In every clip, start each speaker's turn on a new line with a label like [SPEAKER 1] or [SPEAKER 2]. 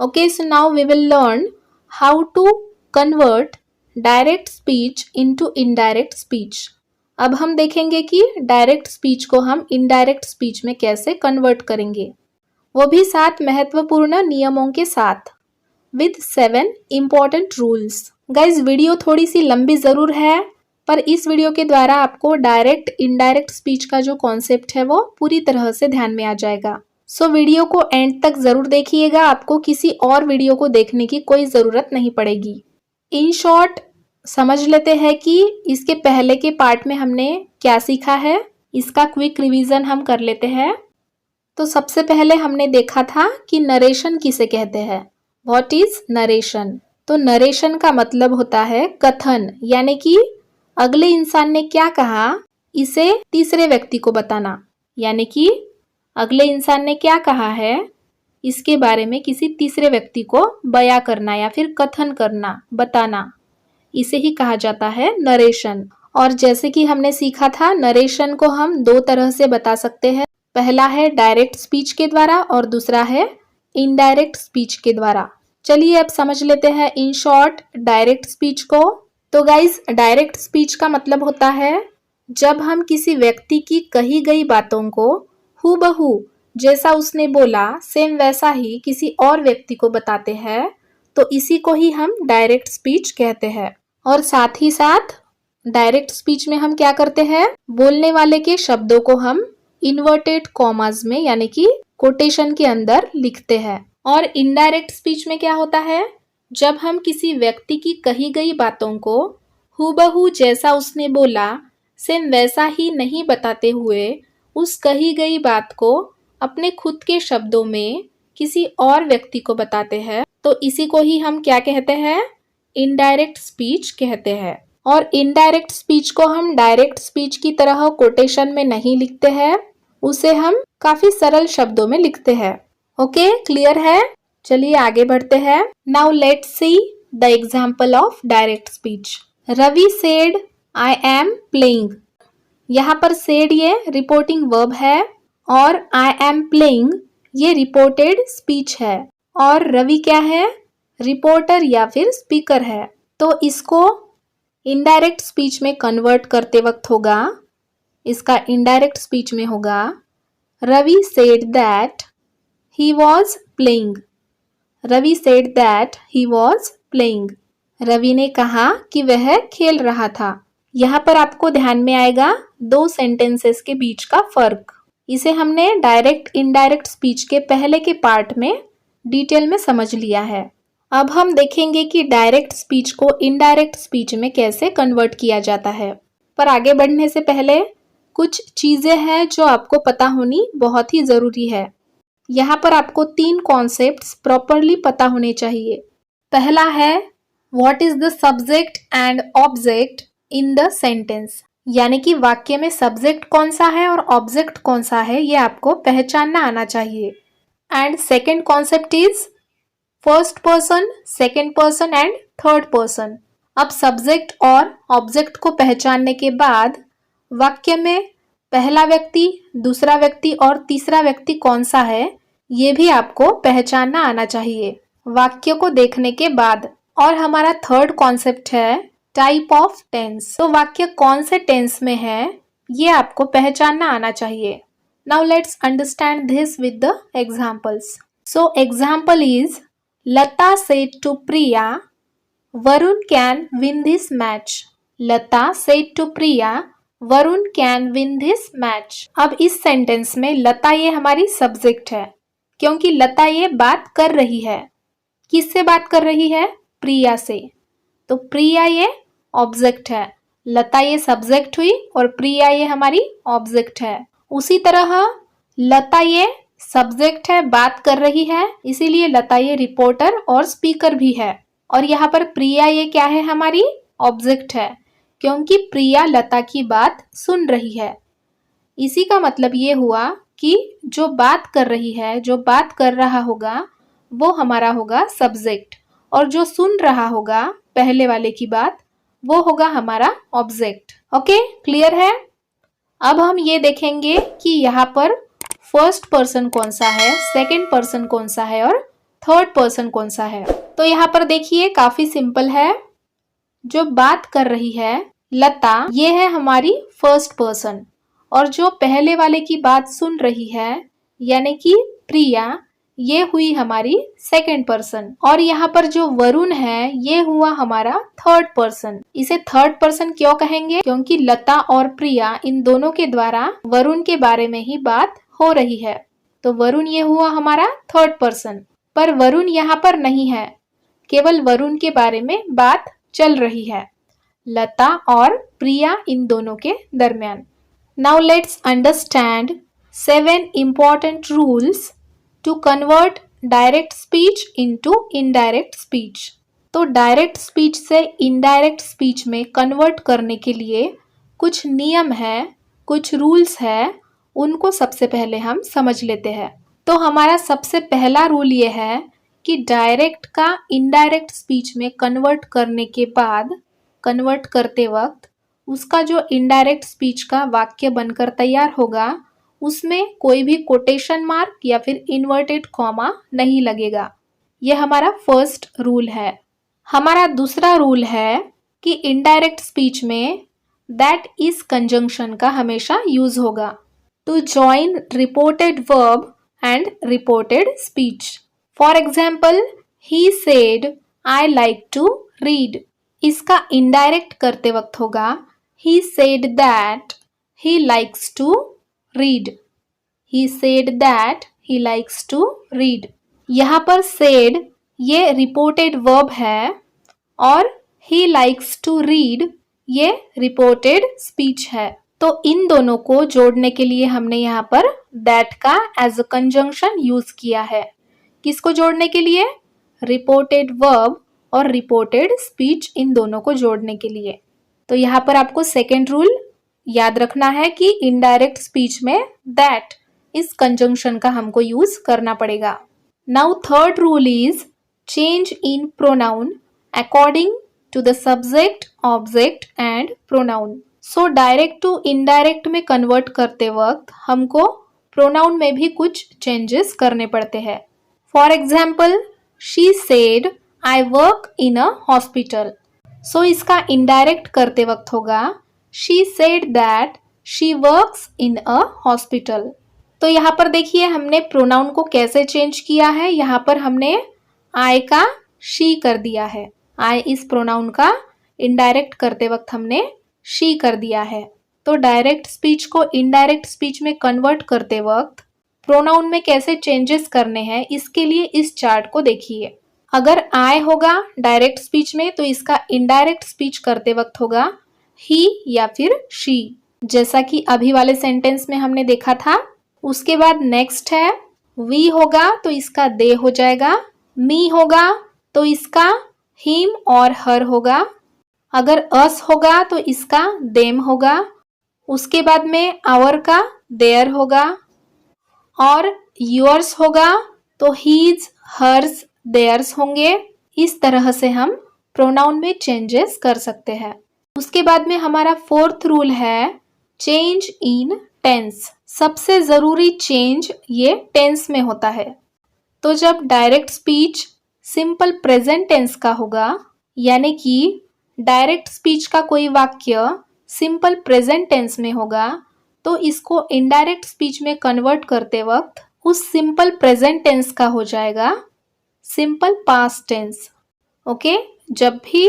[SPEAKER 1] Okay, so now we will learn how to convert direct speech into indirect speech. अब हम देखेंगे कि direct speech को हम इनडायरेक्ट स्पीच में कैसे कन्वर्ट करेंगे, वो भी 7 महत्वपूर्ण नियमों के साथ, with 7 important rules. Guys video थोड़ी सी लंबी जरूर है, पर इस वीडियो के द्वारा आपको डायरेक्ट इनडायरेक्ट स्पीच का जो कॉन्सेप्ट है वो पूरी तरह से ध्यान में आ जाएगा। सो वीडियो को एंड तक जरूर देखिएगा, आपको किसी और वीडियो को देखने की कोई जरूरत नहीं पड़ेगी। इन शॉर्ट समझ लेते हैं कि इसके पहले के पार्ट में हमने क्या सीखा है, इसका क्विक रिवीजन हम कर लेते हैं। तो सबसे पहले हमने देखा था कि नरेशन किसे कहते हैं, व्हाट इज नरेशन। तो नरेशन का मतलब होता है कथन, यानी कि अगले इंसान ने क्या कहा इसे तीसरे व्यक्ति को बताना, यानी कि अगले इंसान ने क्या कहा है इसके बारे में किसी तीसरे व्यक्ति को बयां करना या फिर कथन करना, बताना, इसे ही कहा जाता है नरेशन। और जैसे कि हमने सीखा था, नरेशन को हम 2 तरह से बता सकते हैं। पहला है डायरेक्ट स्पीच के द्वारा और दूसरा है इनडायरेक्ट स्पीच के द्वारा। चलिए अब समझ लेते हैं इन शॉर्ट डायरेक्ट स्पीच को। तो गाइस, डायरेक्ट स्पीच का मतलब होता है जब हम किसी व्यक्ति की कही गई बातों को हूबहू जैसा उसने बोला सेम वैसा ही किसी और व्यक्ति को बताते हैं, तो इसी को ही हम डायरेक्ट स्पीच कहते हैं। और साथ ही साथ डायरेक्ट स्पीच में हम क्या करते हैं, बोलने वाले के शब्दों को हम इन्वर्टेड कॉमास में यानी कि कोटेशन के अंदर लिखते हैं। और इनडायरेक्ट स्पीच में क्या होता है, जब हम किसी व्यक्ति की कही गई बातों को हूबहू जैसा उसने बोला सेम वैसा ही नहीं बताते हुए उस कही गई बात को अपने खुद के शब्दों में किसी और व्यक्ति को बताते हैं, तो इसी को ही हम क्या कहते हैं, इनडायरेक्ट स्पीच कहते हैं। और इनडायरेक्ट स्पीच को हम डायरेक्ट स्पीच की तरह कोटेशन में नहीं लिखते हैं, उसे हम काफी सरल शब्दों में लिखते हैं। ओके, क्लियर है? चलिए आगे बढ़ते हैं। Now let's see the example of direct speech. Ravi said I am playing. यहाँ पर सेड ये रिपोर्टिंग वर्ब है और आई एम प्लेइंग ये रिपोर्टेड स्पीच है। और रवि क्या है, रिपोर्टर या फिर स्पीकर है। तो इसको इनडायरेक्ट स्पीच में कन्वर्ट करते वक्त होगा, इसका इनडायरेक्ट स्पीच में होगा Ravi said that he was playing. Ravi said that he was playing. Ravi ने कहा कि वह खेल रहा था। यहाँ पर आपको ध्यान में आएगा 2 सेंटेंसेस के बीच का फर्क। इसे हमने डायरेक्ट इनडायरेक्ट स्पीच के पहले के पार्ट में डिटेल में समझ लिया है। अब हम देखेंगे कि डायरेक्ट स्पीच को इनडायरेक्ट स्पीच में कैसे कन्वर्ट किया जाता है। पर आगे बढ़ने से पहले कुछ चीजें हैं जो आपको पता होनी बहुत ही जरूरी है। यहाँ पर आपको 3 कॉन्सेप्ट्स प्रॉपरली पता होने चाहिए। पहला है what is the subject and object in the sentence, यानी कि वाक्य में सब्जेक्ट कौन सा है और ऑब्जेक्ट कौन सा है ये आपको पहचानना आना चाहिए। And second concept is first person, second person and third person. अब सब्जेक्ट और ऑब्जेक्ट को पहचानने के बाद वाक्य में पहला व्यक्ति, दूसरा व्यक्ति और तीसरा व्यक्ति कौन सा है ये भी आपको पहचानना आना चाहिए वाक्य को देखने के बाद। और हमारा थर्ड कॉन्सेप्ट है टाइप ऑफ टेंस। तो वाक्य कौन से टेंस में है ये आपको पहचानना आना चाहिए। Now let's understand this with the examples. So example is Lata said to Priya Varun can win this match. Lata said to Priya Varun can win this match. अब इस सेंटेंस में लता ये हमारी सब्जेक्ट है, क्योंकि लता ये बात कर रही है। किससे बात कर रही है, प्रिया से। तो प्रिया ये ऑब्जेक्ट है, लता ये सब्जेक्ट हुई और प्रिया ये हमारी ऑब्जेक्ट है। उसी तरह लता ये सब्जेक्ट है, बात कर रही है, इसीलिए लता ये रिपोर्टर और स्पीकर भी है। और यहाँ पर प्रिया ये क्या है, हमारी ऑब्जेक्ट है, क्योंकि प्रिया लता की बात सुन रही है। इसी का मतलब ये हुआ कि जो बात कर रही है, जो बात कर रहा होगा वो हमारा होगा सब्जेक्ट, और जो सुन रहा होगा पहले वाले की बात वो होगा हमारा ऑब्जेक्ट। ओके, क्लियर है? अब हम ये देखेंगे कि यहाँ पर फर्स्ट पर्सन कौन सा है, सेकंड पर्सन कौन सा है और थर्ड पर्सन कौन सा है। तो यहाँ पर देखिए काफी सिंपल है। जो बात कर रही है लता, ये है हमारी फर्स्ट पर्सन, और जो पहले वाले की बात सुन रही है यानी कि प्रिया, ये हुई हमारी सेकंड पर्सन। और यहाँ पर जो वरुण है ये हुआ हमारा थर्ड पर्सन। इसे थर्ड पर्सन क्यों कहेंगे? क्योंकि लता और प्रिया इन दोनों के द्वारा वरुण के बारे में ही बात हो रही है, तो वरुण ये हुआ हमारा थर्ड पर्सन। पर वरुण यहाँ पर नहीं है, केवल वरुण के बारे में बात चल रही है, लता और प्रिया इन दोनों के दरमियान। Now let's understand 7 important rules to convert direct speech into indirect speech। तो डायरेक्ट स्पीच से इनडायरेक्ट स्पीच में कन्वर्ट करने के लिए कुछ नियम है, कुछ रूल्स है, उनको सबसे पहले हम समझ लेते हैं। तो हमारा सबसे पहला रूल ये है कि डायरेक्ट का इनडायरेक्ट स्पीच में कन्वर्ट करने के बाद, कन्वर्ट करते वक्त उसका जो इनडायरेक्ट स्पीच का वाक्य बनकर तैयार होगा उसमें कोई भी कोटेशन मार्क या फिर इन्वर्टेड कॉमा नहीं लगेगा। यह हमारा फर्स्ट रूल है। हमारा दूसरा रूल है कि इनडायरेक्ट स्पीच में दैट इज कंजंक्शन का हमेशा यूज होगा to join reported verb and reported speech. For example, he said I like to read, इसका इनडायरेक्ट करते वक्त होगा he said that he likes to read। He said that he likes to read। यहाँ पर said ये reported verb है और he likes to read ये reported speech है। तो इन दोनों को जोड़ने के लिए हमने यहाँ पर that का as a conjunction यूज किया है। किसको जोड़ने के लिए? reported verb और reported speech, इन दोनों को जोड़ने के लिए। तो यहाँ पर आपको सेकेंड रूल याद रखना है कि इनडायरेक्ट स्पीच में दैट इस कंजंक्शन का हमको यूज करना पड़ेगा। Now third rule is change in pronoun according to the subject, object and pronoun. So direct to indirect में कन्वर्ट करते वक्त हमको प्रोनाउन में भी कुछ चेंजेस करने पड़ते हैं। For example, she said I work in a hospital. So इसका इनडायरेक्ट करते वक्त होगा She said that she works in a hospital। तो यहाँ पर देखिए हमने प्रोनाउन को कैसे चेंज किया है। यहाँ पर हमने I का she कर दिया है। I इस प्रोनाउन का इनडायरेक्ट करते वक्त हमने she कर दिया है। तो डायरेक्ट स्पीच को इनडायरेक्ट स्पीच में कन्वर्ट करते वक्त प्रोनाउन में कैसे चेंजेस करने हैं, इसके लिए इस चार्ट को देखिए। अगर I होगा डायरेक्ट स्पीच में तो इसका इनडायरेक्ट स्पीच करते वक्त होगा ही या फिर शी, जैसा कि अभी वाले सेंटेंस में हमने देखा था। उसके बाद नेक्स्ट है वी होगा तो इसका दे हो जाएगा, मी होगा तो इसका हिम और हर होगा, अगर अस होगा तो इसका देम होगा, उसके बाद में आवर का देयर होगा, और योर्स होगा तो हीज, हर्स, देयर्स होंगे। इस तरह से हम प्रोनाउन में चेंजेस कर सकते हैं। उसके बाद में हमारा फोर्थ रूल है चेंज इन टेंस। सबसे जरूरी चेंज ये टेंस में होता है। तो जब direct speech simple present tense का होगा, यानी कि डायरेक्ट स्पीच का कोई वाक्य सिंपल प्रेजेंट टेंस में होगा, तो इसको इनडायरेक्ट स्पीच में कन्वर्ट करते वक्त उस सिंपल प्रेजेंट टेंस का हो जाएगा सिंपल पास्ट टेंस। ओके, जब भी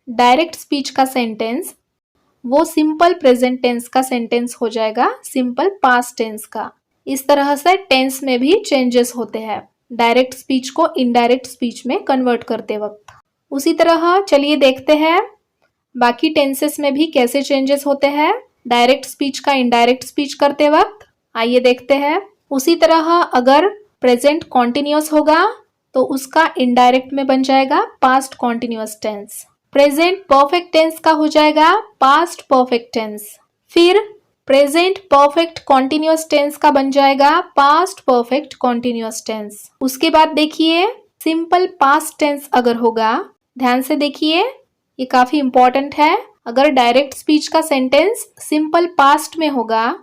[SPEAKER 1] डायरेक्ट स्पीच का सेंटेंस वो सिंपल प्रेजेंट टेंस का सेंटेंस हो जाएगा सिंपल पास्ट टेंस का। इस तरह से टेंस में भी चेंजेस होते हैं डायरेक्ट स्पीच को इनडायरेक्ट स्पीच में कन्वर्ट करते वक्त। उसी तरह चलिए देखते हैं बाकी टेंसेस में भी कैसे चेंजेस होते हैं डायरेक्ट स्पीच का इनडायरेक्ट स्पीच करते वक्त। आइए देखते हैं। उसी तरह अगर प्रेजेंट कॉन्टिन्यूअस होगा तो उसका इनडायरेक्ट में बन जाएगा past continuous tense. Present perfect tense का हो जाएगा पास्ट परफेक्ट टेंस। फिर प्रेजेंट परफेक्ट कॉन्टिन्यूअस टेंस का बन जाएगा पास्ट परफेक्ट कॉन्टिन्यूअस टेंस। उसके बाद देखिए सिंपल पास्ट टेंस अगर होगा, ध्यान से देखिए ये काफी इंपॉर्टेंट है। अगर डायरेक्ट स्पीच का सेंटेंस सिंपल पास्ट में होगा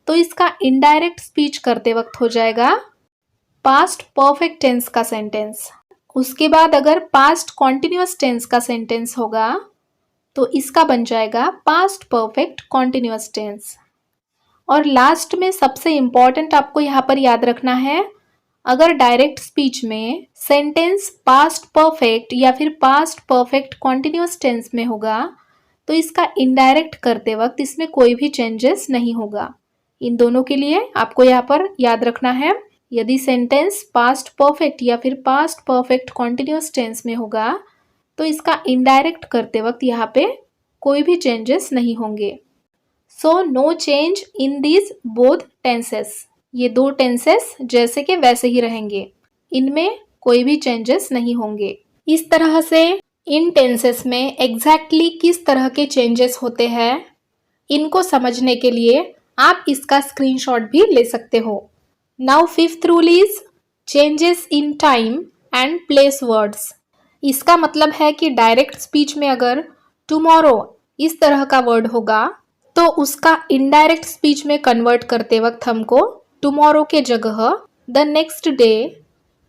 [SPEAKER 1] तो इसका इनडायरेक्ट स्पीच करते वक्त हो जाएगा पास्ट परफेक्ट टेंस का सेंटेंस। उसके बाद अगर पास्ट कॉन्टिन्यूअस टेंस का सेंटेंस होगा तो इसका बन जाएगा पास्ट परफेक्ट कॉन्टिन्यूअस टेंस। और लास्ट में सबसे इम्पॉर्टेंट आपको यहाँ पर याद रखना है, अगर डायरेक्ट स्पीच में सेंटेंस पास्ट परफेक्ट या फिर पास्ट परफेक्ट कॉन्टिन्यूअस टेंस में होगा तो इसका इनडायरेक्ट करते वक्त इसमें कोई भी चेंजेस नहीं होगा। इन दोनों के लिए आपको यहाँ पर याद रखना है, यदि सेंटेंस पास्ट परफेक्ट या फिर पास्ट परफेक्ट कॉन्टिन्यूअस टेंस में होगा तो इसका इनडायरेक्ट करते वक्त यहाँ पे कोई भी चेंजेस नहीं होंगे। So no change in this both tenses. ये दो टेंसेस जैसे के वैसे ही रहेंगे, इनमें कोई भी चेंजेस नहीं होंगे। इस तरह से इन टेंसेस में एग्जैक्टली किस तरह के चेंजेस होते हैं, इनको समझने के लिए आप इसका स्क्रीनशॉट भी ले सकते हो। Now fifth rule is changes in time and place words. इसका मतलब है कि डायरेक्ट स्पीच में अगर टुमारो इस तरह का वर्ड होगा तो उसका इनडायरेक्ट स्पीच में कन्वर्ट करते वक्त हमको टुमारो के जगह द नेक्स्ट डे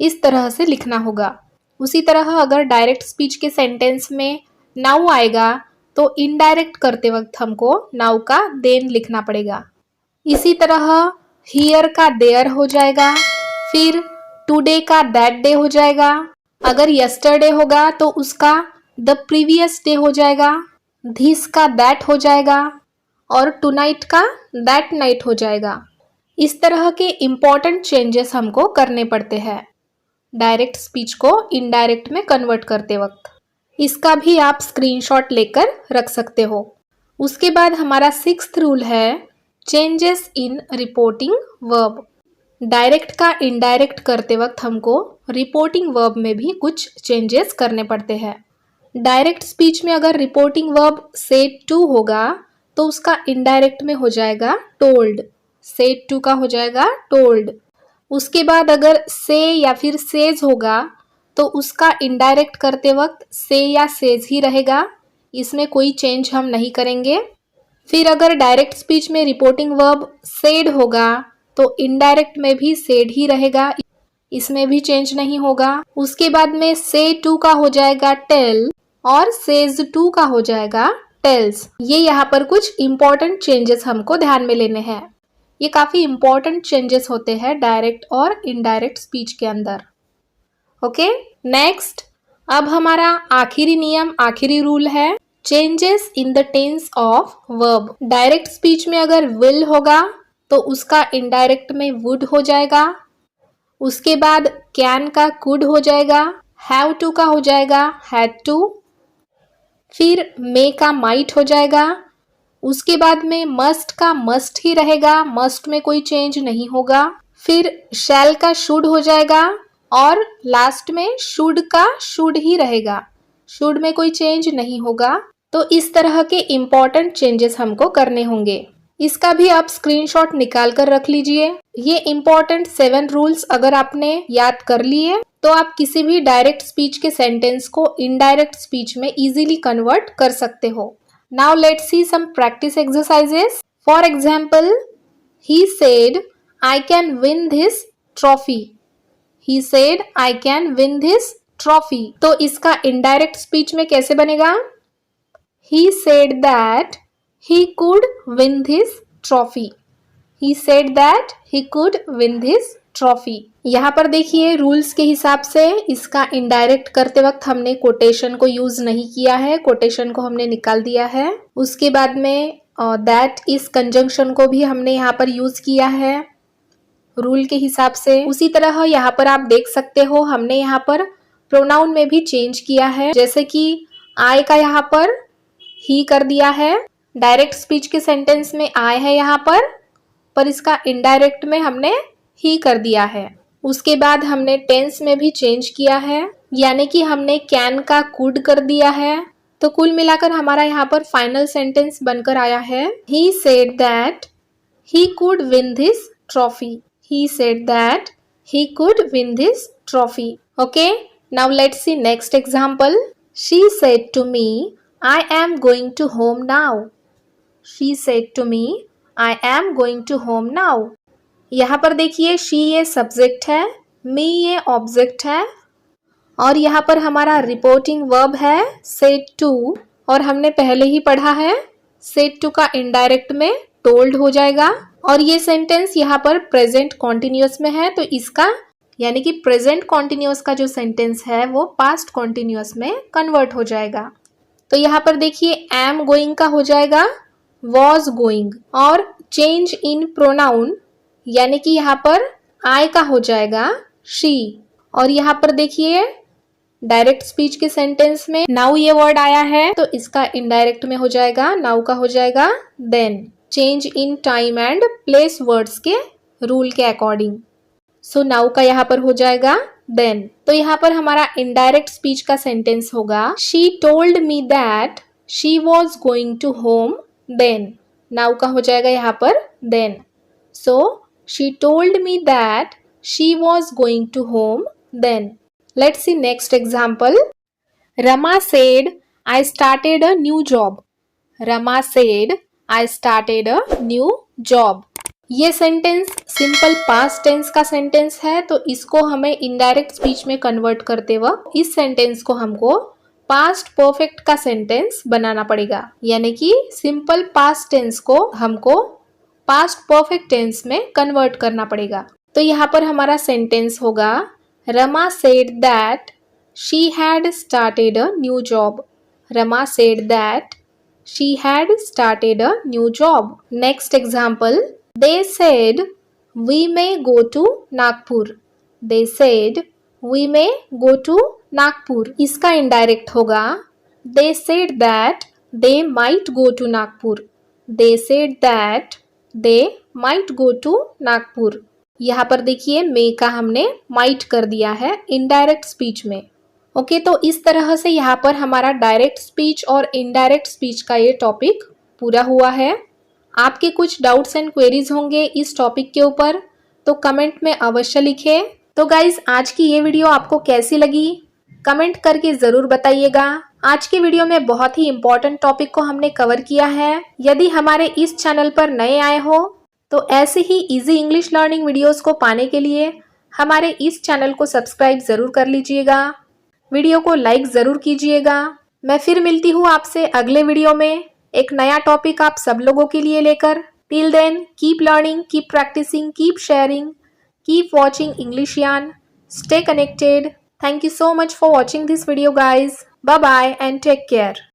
[SPEAKER 1] इस तरह से लिखना होगा। उसी तरह अगर डायरेक्ट स्पीच के सेंटेंस में नाउ आएगा तो इनडायरेक्ट करते वक्त हमको नाउ का देन लिखना पड़ेगा। इसी तरह हियर का देयर हो जाएगा, फिर टुडे का दैट डे हो जाएगा। अगर यस्टरडे होगा तो उसका द प्रीवियस डे हो जाएगा, धिस का दैट हो जाएगा और टुनाइट का दैट नाइट हो जाएगा। इस तरह के इम्पॉर्टेंट चेंजेस हमको करने पड़ते हैं डायरेक्ट स्पीच को इनडायरेक्ट में कन्वर्ट करते वक्त। इसका भी आप स्क्रीनशॉट लेकर रख सकते हो। उसके बाद हमारा सिक्स्थ रूल है changes in reporting verb. Direct का इनडायरेक्ट करते वक्त हमको रिपोर्टिंग वर्ब में भी कुछ चेंजेस करने पड़ते हैं। डायरेक्ट स्पीच में अगर रिपोर्टिंग वर्ब सेड टू होगा तो उसका इनडायरेक्ट में हो जाएगा टोल्ड, सेड टू का हो जाएगा टोल्ड। उसके बाद अगर से या फिर सेज होगा तो उसका इनडायरेक्ट करते वक्त से या सेज ही रहेगा, इसमें कोई चेंज हम नहीं करेंगे। फिर अगर डायरेक्ट स्पीच में रिपोर्टिंग वर्ब सेड होगा तो इनडायरेक्ट में भी सेड ही रहेगा, इसमें भी चेंज नहीं होगा। उसके बाद में से टू का हो जाएगा टेल और सेज टू का हो जाएगा टेल्स। ये यहाँ पर कुछ इम्पोर्टेंट चेंजेस हमको ध्यान में लेने हैं। ये काफी इम्पोर्टेंट चेंजेस होते हैं डायरेक्ट और इनडायरेक्ट स्पीच के अंदर। ओके, नेक्स्ट अब हमारा आखिरी नियम, आखिरी रूल है changes in the tense of verb. Direct speech में अगर विल होगा तो उसका इनडायरेक्ट में वुड हो जाएगा। उसके बाद कैन का कुड हो जाएगा, हैव टू का हो जाएगा हैड टू, फिर मे का माइट हो जाएगा। उसके बाद में मस्ट का मस्ट ही रहेगा, मस्ट में कोई चेंज नहीं होगा। फिर शैल का शुड हो जाएगा और लास्ट में शुड का शुड ही रहेगा, शुड में कोई चेंज नहीं होगा। तो इस तरह के इम्पोर्टेंट चेंजेस हमको करने होंगे। इसका भी आप स्क्रीनशॉट निकाल कर रख लीजिए। ये इम्पोर्टेंट 7 रूल्स अगर आपने याद कर लिए तो आप किसी भी डायरेक्ट स्पीच के सेंटेंस को इनडायरेक्ट स्पीच में इजीली कन्वर्ट कर सकते हो। Now let's see some practice exercises. For example, he said I can win this trophy. He said I can win this trophy. तो इसका इनडायरेक्ट स्पीच में कैसे बनेगा? He said that he could win this trophy. He said that he could win this trophy. यहाँ पर देखिए rules के हिसाब से इसका इनडायरेक्ट करते वक्त हमने कोटेशन को यूज नहीं किया है, कोटेशन को हमने निकाल दिया है। उसके बाद में दैट इस कंजंक्शन को भी हमने यहाँ पर यूज किया है रूल के हिसाब से। उसी तरह यहाँ पर आप देख सकते हो हमने यहाँ पर प्रोनाउन में भी चेंज किया है, जैसे कि आई का यहाँ पर ही कर दिया है। डायरेक्ट स्पीच के सेंटेंस में आई है यहाँ पर इसका इनडायरेक्ट में हमने ही कर दिया है। उसके बाद हमने टेंस में भी चेंज किया है, यानी कि हमने कैन का कुड कर दिया है। तो कुल मिलाकर हमारा यहाँ पर फाइनल सेंटेंस बनकर आया है he said that he could win this trophy. He said that he could win this trophy. Okay, now let's see next example. She said to me I am going to home now. She said to me, I am going to home now. यहाँ पर देखिए she ये subject है, me ये object है और यहाँ पर हमारा रिपोर्टिंग वर्ब है सेड टू, और हमने पहले ही पढ़ा है सेड टू का इनडायरेक्ट में टोल्ड हो जाएगा। और ये सेंटेंस यहाँ पर प्रेजेंट कॉन्टिन्यूअस में है, तो इसका यानी कि प्रेजेंट कॉन्टिन्यूअस का जो सेंटेंस है वो पास्ट कॉन्टिन्यूअस में कन्वर्ट हो जाएगा। तो यहाँ पर देखिए एम गोइंग का हो जाएगा वॉज गोइंग, और चेंज इन प्रोनाउन यानी कि यहाँ पर आई का हो जाएगा शी। और यहाँ पर देखिए डायरेक्ट स्पीच के सेंटेंस में नाउ ये वर्ड आया है, तो इसका इनडायरेक्ट में हो जाएगा नाउ का हो जाएगा then, change in time and place words के रूल के अकॉर्डिंग। सो नाउ का यहाँ पर हो जाएगा देन। तो यहाँ पर हमारा इनडायरेक्ट स्पीच का सेंटेंस होगा she told me that she was going to home then. Now का हो जाएगा यहाँ पर then. So she told me that she was going to home then. Let's see next example. Rama said I started a new job. Rama said I started a new job. ये sentence simple past tense का sentence है, तो इसको हमें indirect speech में convert करते वक्त इस सेंटेंस को हमको पास्ट परफेक्ट का सेंटेंस बनाना पड़ेगा, यानी कि सिंपल पास्ट टेंस को हमको पास्ट परफेक्ट टेंस में कन्वर्ट करना पड़ेगा। तो यहाँ पर हमारा सेंटेंस होगा Rama said that she had started a new job. Rama said that she had started a new job. Next example, they said we may go to Nagpur. They said we may go to Nagpur. इसका indirect होगा they said that they might go to Nagpur. They said that they might go to Nagpur. यहाँ पर देखिए may का हमने might कर दिया है indirect speech में। ओके तो इस तरह से यहाँ पर हमारा डायरेक्ट स्पीच और इनडायरेक्ट स्पीच का ये टॉपिक पूरा हुआ है। आपके कुछ डाउट्स एंड क्वेरीज होंगे इस टॉपिक के ऊपर, तो कमेंट में अवश्य लिखें। तो गाइज आज की ये वीडियो आपको कैसी लगी कमेंट करके ज़रूर बताइएगा। आज के वीडियो में बहुत ही इम्पोर्टेंट टॉपिक को हमने कवर किया है। यदि हमारे इस चैनल पर नए आए हो तो ऐसे ही इजी इंग्लिश लर्निंग वीडियोस को पाने के लिए हमारे इस चैनल को सब्सक्राइब ज़रूर कर लीजिएगा। वीडियो को लाइक ज़रूर कीजिएगा। मैं फिर मिलती हूँ आपसे अगले वीडियो में एक नया टॉपिक आप सब लोगों के लिए लेकर। Till then keep learning, keep practising, keep sharing, keep watching English यान, stay connected. Thank you so much for watching this video guys. Bye bye and take care.